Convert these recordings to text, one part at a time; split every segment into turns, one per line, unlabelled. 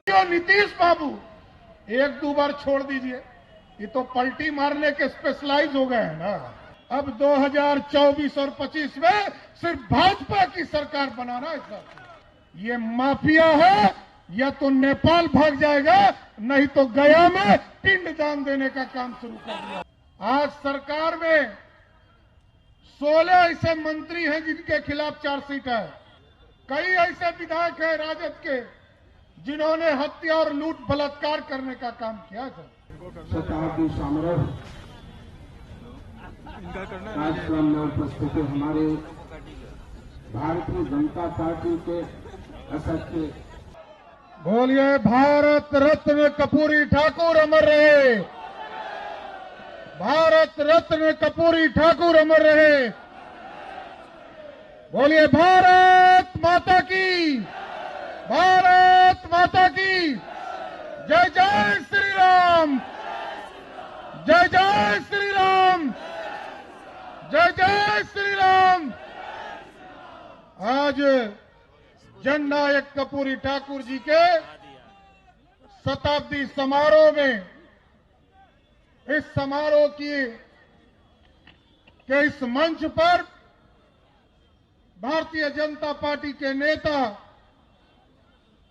जो नीतीश बाबू एक दो बार छोड़ दीजिए, ये तो पलटी मारने के स्पेशलाइज हो गए हैं ना। अब 2024 और 25 में सिर्फ भाजपा की सरकार बनाना है सर। ये माफिया है, या तो नेपाल भाग जाएगा, नहीं तो गया में पिंडदान देने का काम शुरू कर दिया। आज सरकार में 16 ऐसे मंत्री हैं जिनके खिलाफ चार्जशीट है। कई ऐसे विधायक हैं राजद के जिन्होंने हत्या और लूट बलात्कार करने का काम किया सर।
शताब्दी समारोह कार्यक्रम में उपस्थित हमारे भारतीय जनता पार्टी के अध्यक्ष
बोलिए, भारत रत्न कर्पूरी ठाकुर अमर रहे। भारत रत्न कर्पूरी ठाकुर अमर रहे। बोलिए, भारत माता की, भारत माता की जय। जय श्री राम, जय जय श्री राम, जय जय श्री राम। आज जननायक कर्पूरी ठाकुर जी के शताब्दी समारोह में, इस समारोह के इस मंच पर भारतीय जनता पार्टी के नेता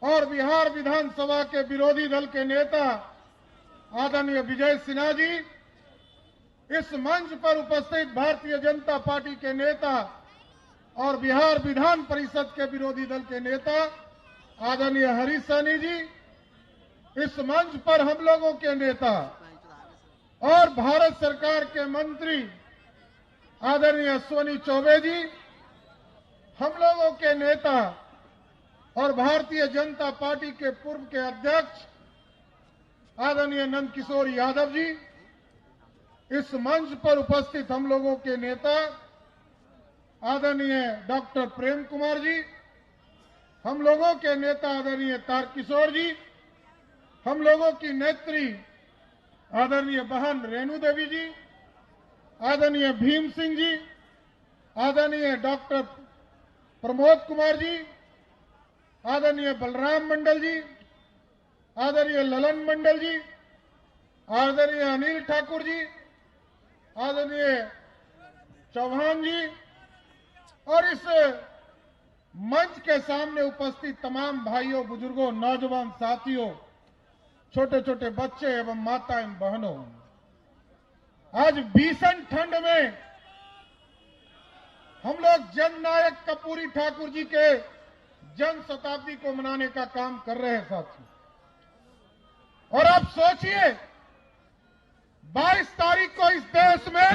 और बिहार विधानसभा के विरोधी दल के नेता आदरणीय विजय सिन्हा जी, इस मंच पर उपस्थित भारतीय जनता पार्टी के नेता और बिहार विधान परिषद के विरोधी दल के नेता आदरणीय हरीश सहनी जी, इस मंच पर हम लोगों के नेता और भारत सरकार के मंत्री आदरणीय अश्विनी चौबे जी, हम लोगों के नेता और भारतीय जनता पार्टी के पूर्व के अध्यक्ष आदरणीय नंद किशोर यादव जी, इस मंच पर उपस्थित हम लोगों के नेता आदरणीय डॉक्टर प्रेम कुमार जी, हम लोगों के नेता आदरणीय तारकिशोर जी, हम लोगों की नेत्री आदरणीय बहन रेणु देवी जी, आदरणीय भीम सिंह जी, आदरणीय डॉक्टर प्रमोद कुमार जी, आदरणीय बलराम मंडल जी, आदरणीय ललन मंडल जी, आदरणीय अनिल ठाकुर जी, आदरणीय चौहान जी, और इस मंच के सामने उपस्थित तमाम भाइयों, बुजुर्गों, नौजवान साथियों, छोटे छोटे बच्चे एवं माता एवं बहनों, आज भीषण ठंड में हम लोग जननायक कर्पूरी ठाकुर जी के जन शताब्दी को मनाने का काम कर रहे हैं साथियों। और आप सोचिए, 22 तारीख को इस देश में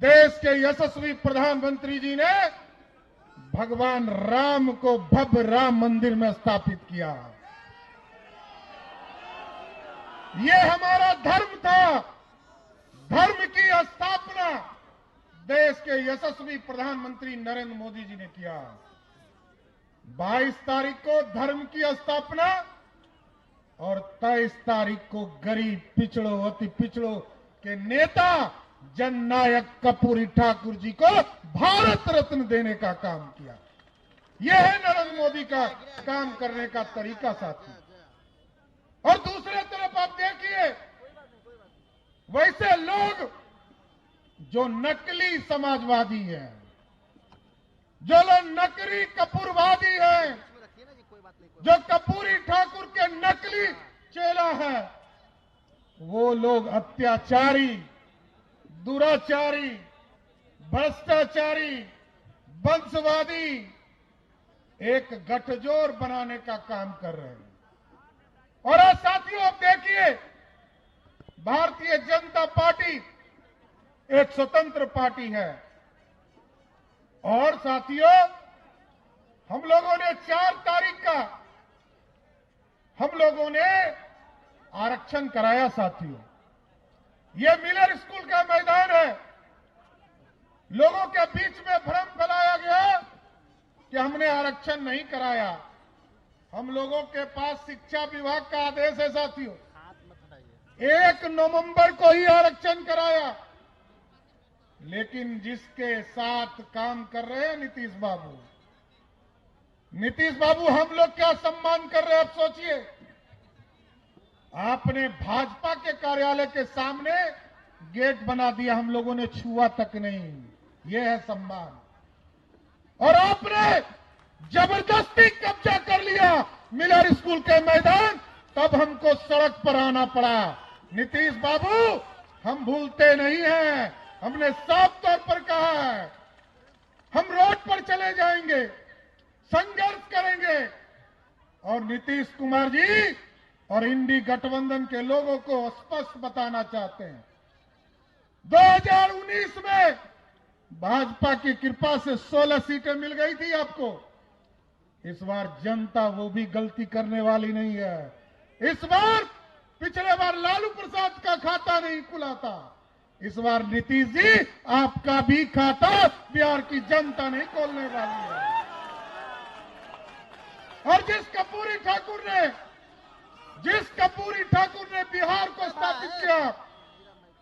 देश के यशस्वी प्रधानमंत्री जी ने भगवान राम को भव्य राम मंदिर में स्थापित किया। ये हमारा धर्म था। धर्म की स्थापना देश के यशस्वी प्रधानमंत्री नरेंद्र मोदी जी ने किया। 22 तारीख को धर्म की स्थापना और 23 तारीख को गरीब, पिछड़ों, अति पिछड़ों के नेता जननायक कर्पूरी ठाकुर जी को भारत रत्न देने का काम किया। यह है नरेंद्र मोदी का काम करने का तरीका साथी। और दूसरे तरफ आप देखिए, वैसे लोग जो नकली समाजवादी हैं, जो लोग नकली कपूरवादी हैं, जो कर्पूरी ठाकुर के नकली चेला है, वो लोग अत्याचारी, दुराचारी, भ्रष्टाचारी, वंशवादी एक गठजोड़ बनाने का काम कर रहे हैं। और आज साथियों आप देखिए, भारतीय जनता पार्टी एक स्वतंत्र पार्टी है। और साथियों, हम लोगों ने 4 तारीख का हम लोगों ने आरक्षण कराया साथियों। ये मिलर स्कूल का मैदान है। लोगों के बीच में भ्रम फैलाया गया कि हमने आरक्षण नहीं कराया। हम लोगों के पास शिक्षा विभाग का आदेश है साथियों, 1 नवंबर को ही आरक्षण कराया। लेकिन जिसके साथ काम कर रहे हैं नीतीश बाबू, नीतीश बाबू, हम लोग क्या सम्मान कर रहे हैं आप सोचिए। आपने भाजपा के कार्यालय के सामने गेट बना दिया, हम लोगों ने छुआ तक नहीं। यह है सम्मान। और आपने जबरदस्ती कब्जा कर लिया मिलर स्कूल के मैदान, तब हमको सड़क पर आना पड़ा। नीतीश बाबू, हम भूलते नहीं हैं। हमने साफ तौर पर कहा है, हम रोड पर चले जाएंगे, संघर्ष करेंगे। और नीतीश कुमार जी और इंडी गठबंधन के लोगों को स्पष्ट बताना चाहते हैं, 2019 में भाजपा की कृपा से 16 सीटें मिल गई थी आपको। इस बार जनता वो भी गलती करने वाली नहीं है। इस बार पिछले बार लालू प्रसाद का खाता नहीं खुला था, इस बार नीतीश जी आपका भी खाता बिहार की जनता नहीं खोलने वाली है। और जिस कपूरी ठाकुर ने बिहार को स्थापित किया,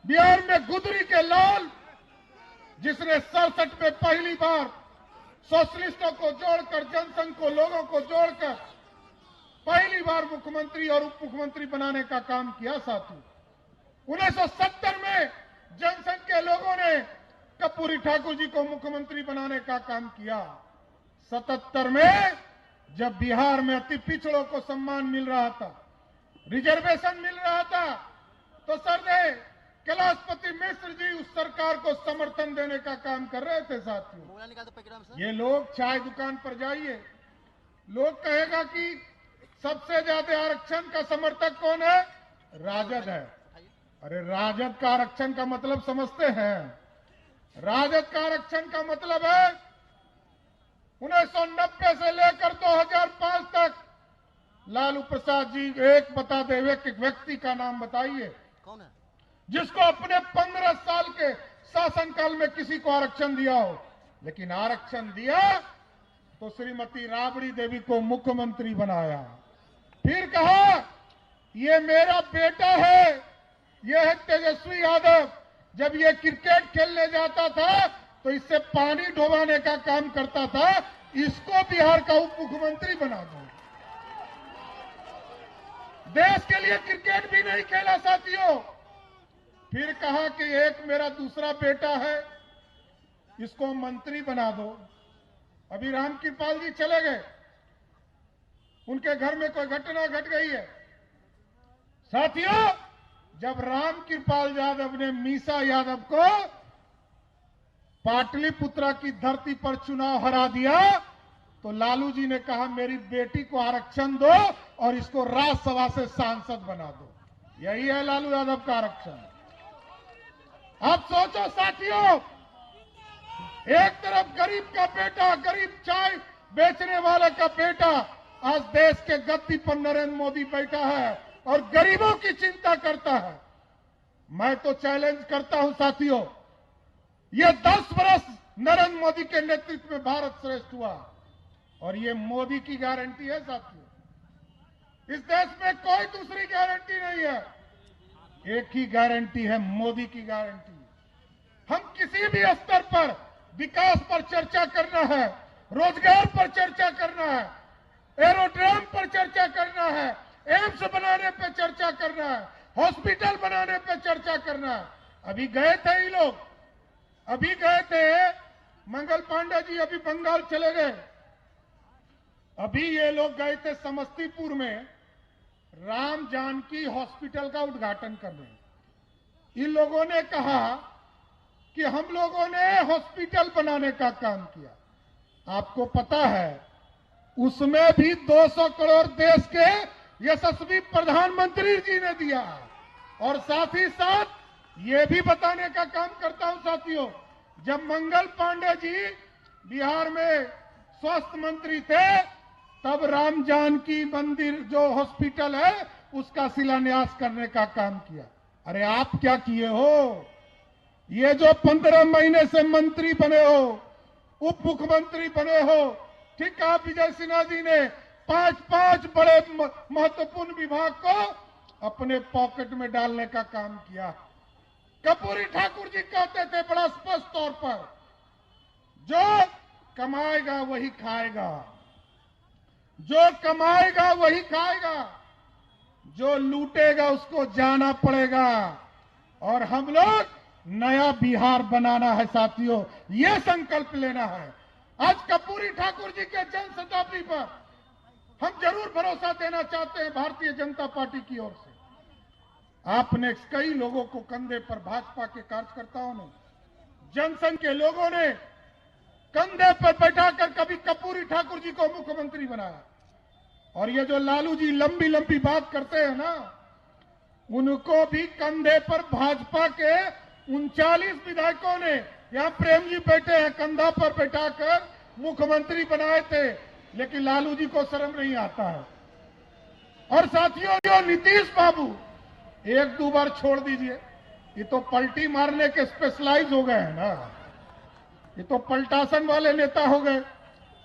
बिहार में गुदरी के लाल, जिसने 67 में पहली बार सोशलिस्टों को जोड़कर, जनसंघ को, लोगों को जोड़कर पहली बार मुख्यमंत्री और उप मुख्यमंत्री बनाने का काम किया साथियों। 1970 में जनसंघ के लोगों ने कपूरी ठाकुर जी को मुख्यमंत्री बनाने का काम किया। 77 में जब बिहार में अति पिछड़ों को सम्मान मिल रहा था, रिजर्वेशन मिल रहा था, तो सरदेव कैलाशपति मिश्र जी उस सरकार को समर्थन देने का काम कर रहे थे साथियों। ये लोग चाय दुकान पर जाइए, लोग कहेगा कि सबसे ज्यादा आरक्षण का समर्थक कौन है? राजद है। अरे राजद का आरक्षण का मतलब समझते हैं? राजद का आरक्षण का मतलब है 1990 से लेकर 2005 तक लालू प्रसाद जी, एक बता दे, एक व्यक्ति का नाम बताइए
कौन है
जिसको अपने 15 साल के शासनकाल में किसी को आरक्षण दिया हो। लेकिन आरक्षण दिया तो श्रीमती राबड़ी देवी को मुख्यमंत्री बनाया, फिर कहा ये मेरा बेटा है, ये है तेजस्वी यादव। जब ये क्रिकेट खेलने जाता था तो इससे पानी डुबाने का काम करता था, इसको बिहार का उप मुख्यमंत्री बना दो। देश के लिए क्रिकेट भी नहीं खेला साथियों। फिर कहा कि एक मेरा दूसरा बेटा है, इसको मंत्री बना दो। अभी रामकृपाल जी चले गए, उनके घर में कोई घटना घट गई है साथियों। जब रामकृपाल यादव ने मीसा यादव को पाटलिपुत्रा की धरती पर चुनाव हरा दिया, तो लालू जी ने कहा मेरी बेटी को आरक्षण दो और इसको राज्यसभा से सांसद बना दो। यही है लालू यादव का आरक्षण। आप सोचो साथियों, एक तरफ गरीब का बेटा, गरीब चाय बेचने वाले का बेटा आज देश के गद्दी पर नरेंद्र मोदी बैठा है और गरीबों की चिंता करता है। मैं तो चैलेंज करता हूं साथियों, ये 10 वर्ष नरेंद्र मोदी के नेतृत्व में भारत श्रेष्ठ हुआ और ये मोदी की गारंटी है साथियों। इस देश में कोई दूसरी गारंटी नहीं है, एक ही गारंटी है, मोदी की गारंटी। हम किसी भी स्तर पर विकास पर चर्चा करना है, रोजगार पर चर्चा करना है, एरोड्रोम पर चर्चा करना है, एम्स बनाने पर चर्चा करना है, हॉस्पिटल बनाने पर चर्चा करना है। अभी गए थे ये लोग, अभी गए थे मंगल पांडे जी, अभी बंगाल चले गए। अभी ये लोग गए थे समस्तीपुर में राम जानकी हॉस्पिटल का उद्घाटन करने। इन लोगों ने कहा कि हम लोगों ने हॉस्पिटल बनाने का काम किया। आपको पता है उसमें भी 200 करोड़ देश के यशस्वी प्रधानमंत्री जी ने दिया। और साथ ही साथ ये भी बताने का काम करता हूं साथियों, जब मंगल पांडे जी बिहार में स्वास्थ्य मंत्री थे तब राम जानकी मंदिर जो हॉस्पिटल है उसका शिलान्यास करने का काम किया। अरे आप क्या किए हो? ये जो 15 महीने से मंत्री बने हो, उप मुख्यमंत्री बने हो, ठीक कहा विजय सिन्हा जी ने, 5 बड़े महत्वपूर्ण विभाग को अपने पॉकेट में डालने का काम किया। कपूरी ठाकुर जी कहते थे बड़ा स्पष्ट तौर पर, जो कमाएगा वही खाएगा। जो कमाएगा वही खाएगा, जो लूटेगा उसको जाना पड़ेगा। और हम लोग नया बिहार बनाना है साथियों, ये संकल्प लेना है। आज कर्पूरी ठाकुर जी के जन्म शताब्दी पर हम जरूर भरोसा देना चाहते हैं भारतीय जनता पार्टी की ओर से। आपने कई लोगों को कंधे पर, भाजपा के कार्यकर्ताओं ने, जनसंघ के लोगों ने कंधे पर बैठाकर कभी कर्पूरी ठाकुर जी को मुख्यमंत्री बनाया। और ये जो लालू जी लंबी लंबी बात करते हैं ना, उनको भी कंधे पर भाजपा के 39 विधायकों ने, यहां प्रेम जी बैठे हैं, कंधा पर बैठाकर मुख्यमंत्री बनाए थे। लेकिन लालू जी को शर्म नहीं आता है। और साथियों, जो नीतीश बाबू, एक दो बार छोड़ दीजिए, ये तो पलटी मारने के स्पेशलाइज हो गए हैं ना, ये तो पलटासन वाले नेता हो गए।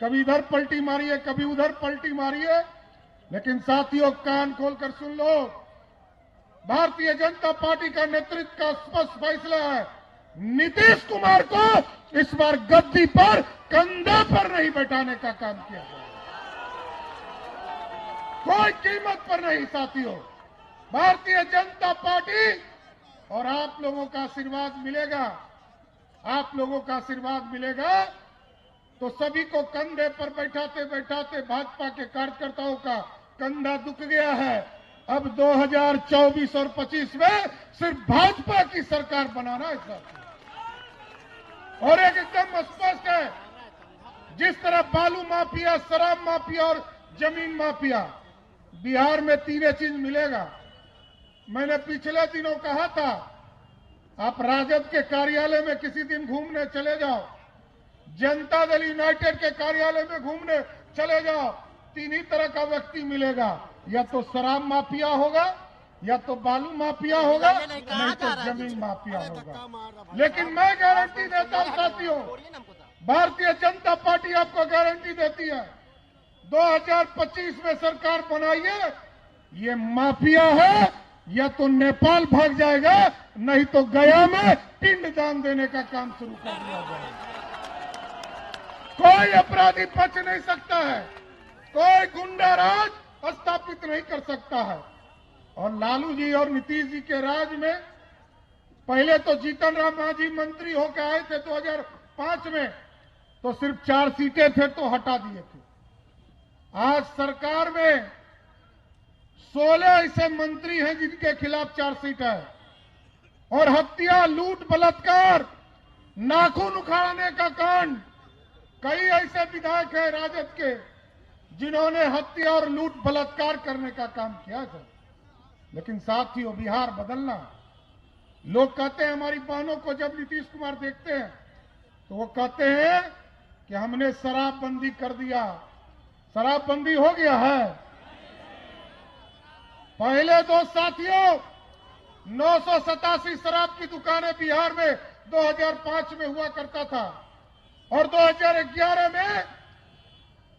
कभी इधर पलटी मारिए, कभी उधर पलटी मारिए। लेकिन साथियों, कान खोलकर सुन लो, भारतीय जनता पार्टी का नेतृत्व का स्पष्ट फैसला है, नीतीश कुमार को इस बार गद्दी पर कंधे पर नहीं बैठाने का काम किया जाए, कोई कीमत पर नहीं। साथियों, भारतीय जनता पार्टी और आप लोगों का आशीर्वाद मिलेगा, आप लोगों का आशीर्वाद मिलेगा तो सभी को कंधे पर बैठाते बैठाते भाजपा के कार्यकर्ताओं का कंधा दुख गया है। अब 2024 और 25 में सिर्फ भाजपा की सरकार बनाना है साथियों। और एक एकदम स्पष्ट है, जिस तरह बालू माफिया, शराब माफिया और जमीन माफिया, बिहार में तीनों चीज मिलेगा। मैंने पिछले दिनों कहा था, आप राजद के कार्यालय में किसी दिन घूमने चले जाओ, जनता दल यूनाइटेड के कार्यालय में घूमने चले जाओ, तीन ही तरह का व्यक्ति मिलेगा, या तो शराब माफिया होगा, या तो बालू माफिया होगा, नहीं तो जमीन माफिया होगा। लेकिन मैं गारंटी देता हूं साथियों, भारतीय जनता पार्टी आपको गारंटी देती है, 2025 में सरकार बनाइए, ये माफिया है या तो नेपाल भाग जाएगा, नहीं तो गया में पिंडदान देने का काम शुरू कर दिया जाएगा। कोई अपराधी बच नहीं सकता है, कोई गुंडा राज स्थापित नहीं कर सकता है। और लालू जी और नीतीश जी के राज में पहले तो जीतन राम मांझी मंत्री होकर आए थे 2005 में, तो सिर्फ 4 सीटें थे तो हटा दिए थे। आज सरकार में 16 ऐसे मंत्री हैं जिनके खिलाफ 4 सीट है। और हत्या, लूट, बलात्कार, नाखून उखाड़ने का कांड, कई ऐसे विधायक हैं राजद के जिन्होंने हत्या और लूट बलात्कार करने का काम किया था। लेकिन साथियों, बिहार बदलना, लोग कहते हैं, हमारी बहनों को जब नीतीश कुमार देखते हैं तो वो कहते हैं कि हमने शराबबंदी कर दिया। शराबबंदी हो गया है। पहले तो साथियों 987 शराब की दुकानें बिहार में 2005 में हुआ करता था, और 2011 में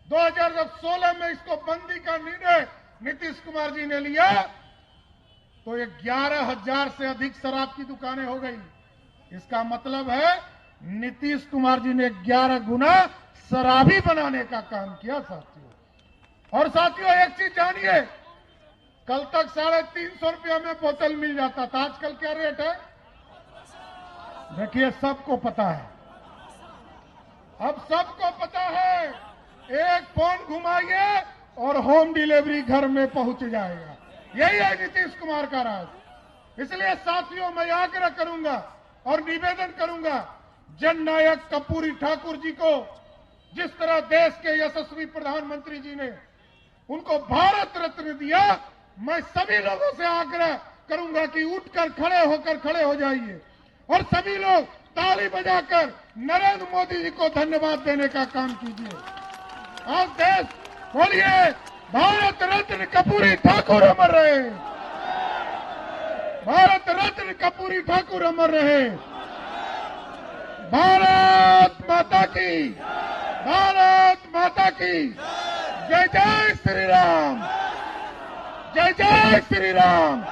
2016 में इसको बंदी का निर्णय नीतीश कुमार जी ने लिया, तो 11,000 से अधिक शराब की दुकानें हो गई। इसका मतलब है नीतीश कुमार जी ने 11 गुना शराबी बनाने का काम किया साथियों। और साथियों, एक चीज जानिए, कल तक 350 रुपया में बोतल मिल जाता था, आजकल क्या रेट है देखिए, सबको पता है। अब सबको पता है, एक फोन घुमाइए और होम डिलीवरी घर में पहुंच जाएगा। यही है नीतीश कुमार का राज। इसलिए साथियों, मैं आग्रह करूंगा और निवेदन करूंगा, जननायक कर्पूरी ठाकुर जी को जिस तरह देश के यशस्वी प्रधानमंत्री जी ने उनको भारत रत्न दिया, मैं सभी लोगों से आग्रह करूंगा कि उठकर खड़े हो जाइए और सभी लोग ताली बजाकर नरेंद्र मोदी जी को धन्यवाद देने का काम कीजिए। आज देश बोलिए, भारत रत्न कर्पूरी ठाकुर अमर रहे, भारत रत्न कर्पूरी ठाकुर अमर रहे। भारत माता की, भारत माता की जय। जय श्री राम, जय जय श्री राम।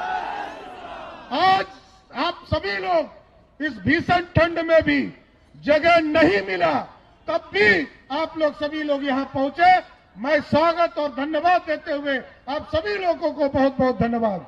आज आप सभी लोग इस भीषण ठंड में भी जगह नहीं मिला, तब भी आप लोग सभी लोग यहां पहुंचे मैं स्वागत और धन्यवाद देते हुए आप सभी लोगों को बहुत बहुत धन्यवाद।